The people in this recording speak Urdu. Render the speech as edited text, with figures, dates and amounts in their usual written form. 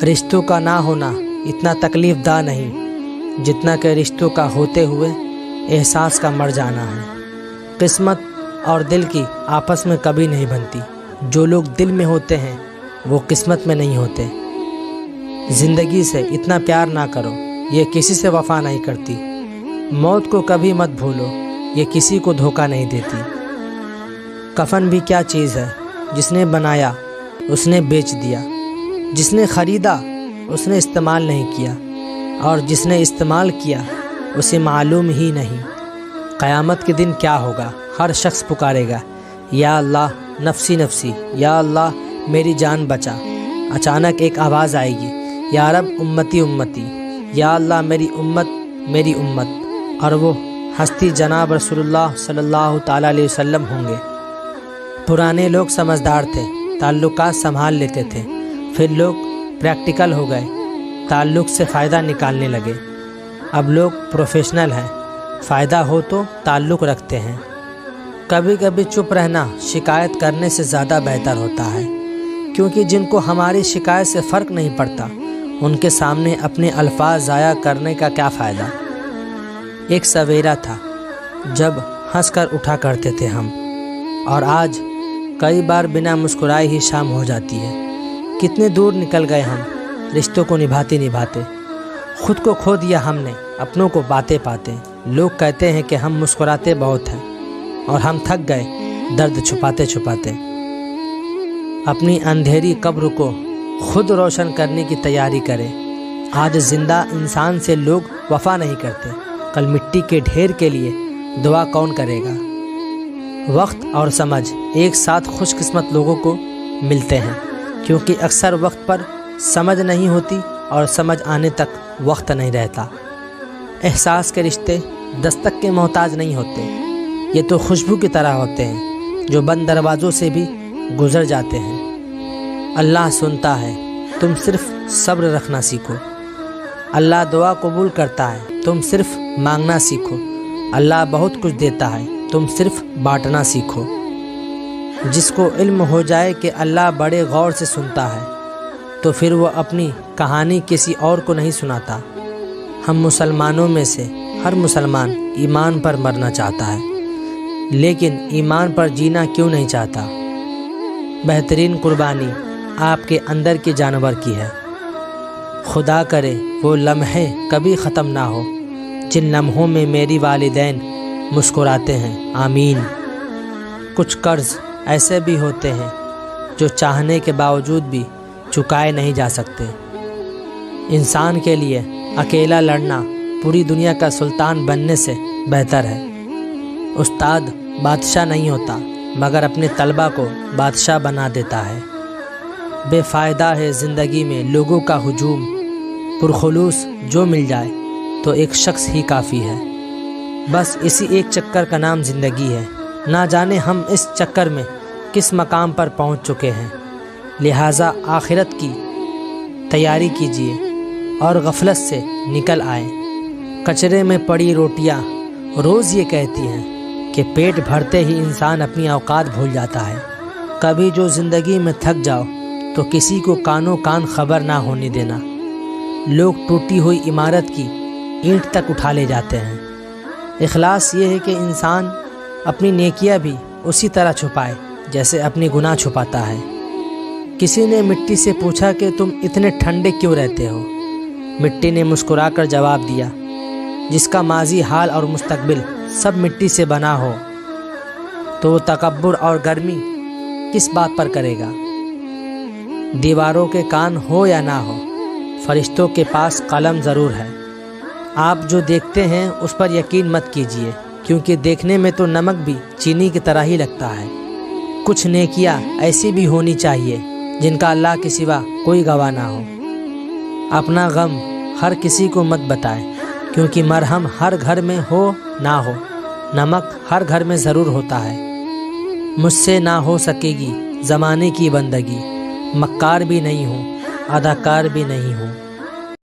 رشتوں کا نہ ہونا اتنا تکلیف دہ نہیں جتنا کہ رشتوں کا ہوتے ہوئے احساس کا مر جانا ہے۔ قسمت اور دل کی آپس میں کبھی نہیں بنتی۔ جو لوگ دل میں ہوتے ہیں وہ قسمت میں نہیں ہوتے۔ زندگی سے اتنا پیار نہ کرو، یہ کسی سے وفا نہیں کرتی۔ موت کو کبھی مت بھولو، یہ کسی کو دھوکہ نہیں دیتی۔ کفن بھی کیا چیز ہے، جس نے بنایا اس نے بیچ دیا، جس نے خریدا اس نے استعمال نہیں کیا، اور جس نے استعمال کیا اسے معلوم ہی نہیں۔ قیامت کے دن کیا ہوگا؟ ہر شخص پکارے گا، یا اللہ نفسی نفسی، یا اللہ میری جان بچا۔ اچانک ایک آواز آئے گی، یا رب امتی امتی، یا اللہ میری امت میری امت، اور وہ ہستی جناب رسول اللہ صلی اللہ تعالیٰ علیہ وسلم ہوں گے۔ پرانے لوگ سمجھدار تھے، تعلقات سنبھال لیتے تھے، پھر لوگ پریکٹیکل ہو گئے، تعلق سے فائدہ نکالنے لگے۔ اب لوگ پروفیشنل ہیں، فائدہ ہو تو تعلق رکھتے ہیں۔ کبھی کبھی چپ رہنا شکایت کرنے سے زیادہ بہتر ہوتا ہے، کیونکہ جن کو ہماری شکایت سے فرق نہیں پڑتا ان کے سامنے اپنے الفاظ ضائع کرنے کا کیا فائدہ۔ ایک سویرا تھا جب ہنس کر اٹھا کرتے تھے ہم، اور آج کئی بار بنا مسکرائے ہی شام ہو جاتی ہے۔ کتنے دور نکل گئے ہم رشتوں کو نبھاتے نبھاتے، خود کو کھو دیا ہم نے اپنوں کو پاتے پاتے۔ لوگ کہتے ہیں کہ ہم مسکراتے بہت ہیں، اور ہم تھک گئے درد چھپاتے چھپاتے۔ اپنی اندھیری قبر کو خود روشن کرنے کی تیاری کرے۔ آج زندہ انسان سے لوگ وفا نہیں کرتے، کل مٹی کے ڈھیر کے لیے دعا کون کرے گا؟ وقت اور سمجھ ایک ساتھ خوش قسمت لوگوں کو ملتے ہیں، کیونکہ اکثر وقت پر سمجھ نہیں ہوتی اور سمجھ آنے تک وقت نہیں رہتا۔ احساس کے رشتے دستک کے محتاج نہیں ہوتے، یہ تو خوشبو کی طرح ہوتے ہیں جو بند دروازوں سے بھی گزر جاتے ہیں۔ اللہ سنتا ہے، تم صرف صبر رکھنا سیکھو۔ اللہ دعا قبول کرتا ہے، تم صرف مانگنا سیکھو۔ اللہ بہت کچھ دیتا ہے، تم صرف بانٹنا سیکھو۔ جس کو علم ہو جائے کہ اللہ بڑے غور سے سنتا ہے تو پھر وہ اپنی کہانی کسی اور کو نہیں سناتا۔ ہم مسلمانوں میں سے ہر مسلمان ایمان پر مرنا چاہتا ہے، لیکن ایمان پر جینا کیوں نہیں چاہتا؟ بہترین قربانی آپ کے اندر کے جانور کی ہے۔ خدا کرے وہ لمحے کبھی ختم نہ ہو جن لمحوں میں میری والدین مسکراتے ہیں، آمین۔ کچھ قرض ایسے بھی ہوتے ہیں جو چاہنے کے باوجود بھی چکائے نہیں جا سکتے۔ انسان کے لیے اکیلا لڑنا پوری دنیا کا سلطان بننے سے بہتر ہے۔ استاد بادشاہ نہیں ہوتا مگر اپنے طلبہ کو بادشاہ بنا دیتا ہے۔ بے فائدہ ہے زندگی میں لوگوں کا ہجوم، پرخلوص جو مل جائے تو ایک شخص ہی کافی ہے۔ بس اسی ایک چکر کا نام زندگی ہے، نہ جانے ہم اس چکر میں کس مقام پر پہنچ چکے ہیں۔ لہٰذا آخرت کی تیاری کیجیے اور غفلت سے نکل آئیں۔ کچرے میں پڑی روٹیاں روز یہ کہتی ہیں کہ پیٹ بھرتے ہی انسان اپنی اوقات بھول جاتا ہے۔ کبھی جو زندگی میں تھک جاؤ تو کسی کو کانوں کان خبر نہ ہونے دینا۔ لوگ ٹوٹی ہوئی عمارت کی اینٹ تک اٹھا لے جاتے ہیں۔ اخلاص یہ ہے کہ انسان اپنی نیکیاں بھی اسی طرح چھپائے جیسے اپنی گناہ چھپاتا ہے۔ کسی نے مٹی سے پوچھا کہ تم اتنے ٹھنڈے کیوں رہتے ہو؟ مٹی نے مسکرا کر جواب دیا، جس کا ماضی، حال اور مستقبل سب مٹی سے بنا ہو تو وہ تکبر اور گرمی کس بات پر کرے گا؟ دیواروں کے کان ہو یا نہ ہو، فرشتوں کے پاس قلم ضرور ہے۔ آپ جو دیکھتے ہیں اس پر یقین مت کیجیے، کیونکہ دیکھنے میں تو نمک بھی چینی کی طرح ہی لگتا ہے۔ کچھ نیکیاں ایسی بھی ہونی چاہیے جن کا اللہ کے سوا کوئی گواہ نہ ہو۔ اپنا غم ہر کسی کو مت بتائے، کیونکہ مرہم ہر گھر میں ہو نہ ہو، نمک ہر گھر میں ضرور ہوتا ہے۔ مجھ سے نہ ہو سکے گی زمانے کی بندگی، مکار بھی نہیں ہوں اداکار بھی نہیں ہوں۔